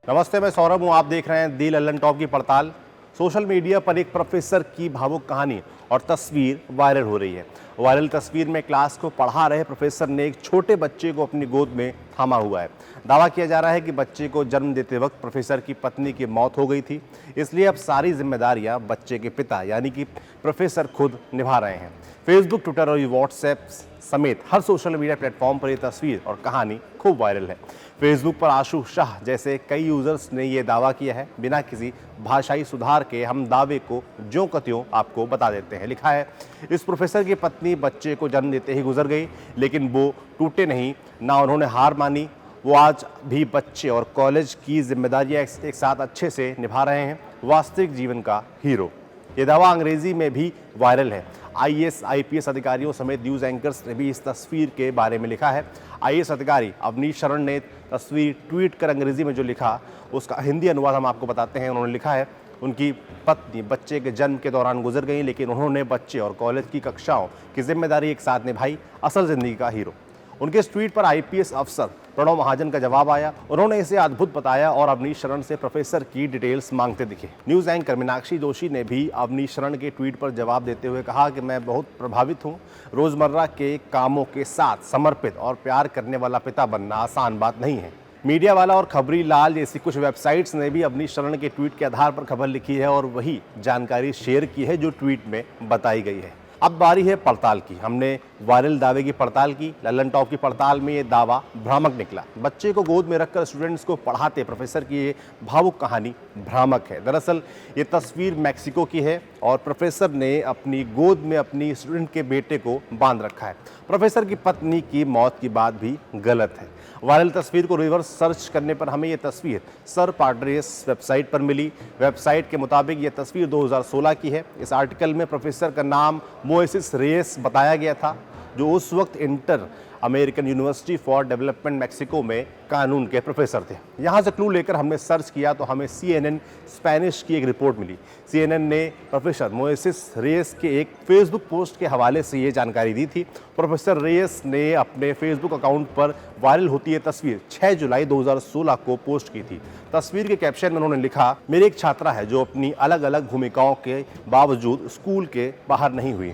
नमस्ते, मैं सौरभ हूँ। आप देख रहे हैं दी लल्लन टॉप की पड़ताल। सोशल मीडिया पर एक प्रोफेसर की भावुक कहानी और तस्वीर वायरल हो रही है। वायरल तस्वीर में क्लास को पढ़ा रहे प्रोफेसर ने एक छोटे बच्चे को अपनी गोद में थामा हुआ है। दावा किया जा रहा है कि बच्चे को जन्म देते वक्त प्रोफेसर की पत्नी की मौत हो गई थी, इसलिए अब सारी जिम्मेदारियां बच्चे के पिता यानी कि प्रोफेसर खुद निभा रहे हैं। फेसबुक, ट्विटर और व्हाट्सएप समेत हर सोशल मीडिया प्लेटफॉर्म पर यह तस्वीर और कहानी खूब वायरल है। फेसबुक पर आशु शाह जैसे कई यूजर्स ने यह दावा किया है, बिना किसी भाषाई सुधार के हम दावे को ज्यों का त्यों आपको बता देते हैं। लिखा है, इस प्रोफेसर की पत्नी बच्चे को जन्म देते ही गुजर गई, लेकिन वो टूटे नहीं, ना उन्होंने हार मानी। वो आज भी बच्चे और कॉलेज की जिम्मेदारियां एक साथ अच्छे से निभा रहे हैं। वास्तविक जीवन का हीरो। ये दावा अंग्रेजी में भी वायरल है। आईएएस, आईपीएस अधिकारियों समेत न्यूज एंकर्स ने भी इस तस्वीर के बारे में लिखा है। आईएएस अधिकारी अवनीश शरण ने तस्वीर ट्वीट कर अंग्रेजी में जो लिखा उसका हिंदी अनुवाद हम आपको बताते हैं। उन्होंने लिखा है, उनकी पत्नी बच्चे के जन्म के दौरान गुजर गई, लेकिन उन्होंने बच्चे और कॉलेज की कक्षाओं की जिम्मेदारी एक साथ निभाई। असल जिंदगी का हीरो। उनके इस ट्वीट पर आईपीएस अफसर प्रणव महाजन का जवाब आया। उन्होंने इसे अद्भुत बताया और अवनीश शरण से प्रोफेसर की डिटेल्स मांगते दिखे। न्यूज एंकर मीनाक्षी जोशी ने भी अवनीश शरण के ट्वीट पर जवाब देते हुए कहा कि मैं बहुत प्रभावित हूं। रोजमर्रा के कामों के साथ समर्पित और प्यार करने वाला पिता बनना आसान बात नहीं है। मीडिया वाला और खबरी लाल जैसी कुछ वेबसाइट्स ने भी अवनीश शरण के ट्वीट के आधार पर खबर लिखी है और वही जानकारी शेयर की है जो ट्वीट में बताई गई है। अब बारी है पड़ताल की। हमने वायरल दावे की पड़ताल की। लल्लन टॉप की पड़ताल में ये दावा भ्रामक निकला। बच्चे को गोद में रखकर स्टूडेंट्स को पढ़ाते प्रोफेसर की ये भावुक कहानी भ्रामक है। दरअसल ये तस्वीर मैक्सिको की है और प्रोफेसर ने अपनी गोद में अपनी स्टूडेंट के बेटे को बांध रखा है। प्रोफेसर की पत्नी की मौत की बात भी गलत है। वायरल तस्वीर को रिवर्स सर्च करने पर हमें यह तस्वीर सर पाड्रेस वेबसाइट पर मिली। वेबसाइट के मुताबिक यह तस्वीर 2016 की है। इस आर्टिकल में प्रोफेसर का नाम मोइसेस रेयस बताया गया था, जो उस वक्त inter American university for development Mexico में कानून के प्रोफेसर थे। यहाँ से क्लू लेकर हमने सर्च किया तो हमें CNN स्पेनिश की एक रिपोर्ट मिली। CNN ने प्रोफेसर मोइसेस रेयस के एक फेसबुक पोस्ट के हवाले से ये जानकारी दी थी। प्रोफेसर रेयस ने अपने फेसबुक अकाउंट पर वायरल होती है तस्वीर 6 जुलाई 2016 को पोस्ट की थी। तस्वीर के कैप्शन में उन्होंने लिखा, मेरी एक छात्रा है जो अपनी अलग अलग भूमिकाओं के बावजूद स्कूल के बाहर नहीं हुई।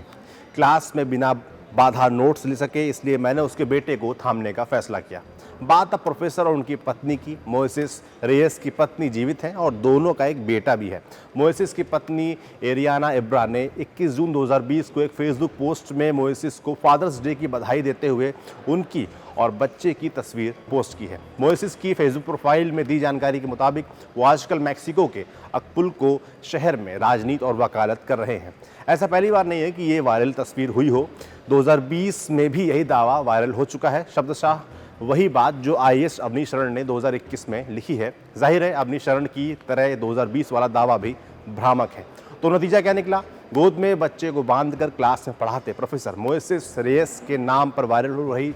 क्लास में बिना बाधा नोट्स ले सके, इसलिए मैंने उसके बेटे को थामने का फैसला किया। बात अब प्रोफेसर और उनकी पत्नी की। मोइसेस रेयस की पत्नी जीवित हैं और दोनों का एक बेटा भी है। मोइसेस की पत्नी एरियाना इब्रा ने 21 जून 2020 को एक फेसबुक पोस्ट में मोइसेस को फादर्स डे की बधाई देते हुए उनकी और बच्चे की तस्वीर पोस्ट की है। मोइसेस की फेसबुक प्रोफाइल में दी जानकारी के मुताबिक वो आजकल मैक्सिको के अक्पुल्को शहर में राजनीति और वकालत कर रहे हैं। ऐसा पहली बार नहीं है कि ये वायरल तस्वीर हुई हो। 2020 में भी यही दावा वायरल हो चुका है। शब्दशाह वही बात जो आईएएस अवनीश शरण ने 2021 में लिखी है। जाहिर है अवनीश शरण की तरह 2020 वाला दावा भी भ्रामक है। तो नतीजा क्या निकला? गोद में बच्चे को बांधकर क्लास में पढ़ाते प्रोफेसर मोइसेस रेयस के नाम पर वायरल हो रही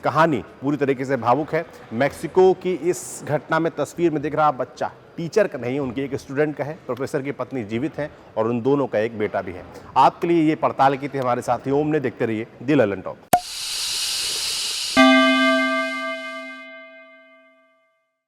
कहानी पूरी तरीके से भावुक है। मैक्सिको की इस घटना में तस्वीर में दिख रहा बच्चा टीचर का नहीं, उनके एक स्टूडेंट का है। प्रोफेसर की पत्नी जीवित है और उन दोनों का एक बेटा भी है। आपके लिए ये पड़ताल की थी हमारे साथी ओम ने। देखते रहिए दी लल्लन टॉप।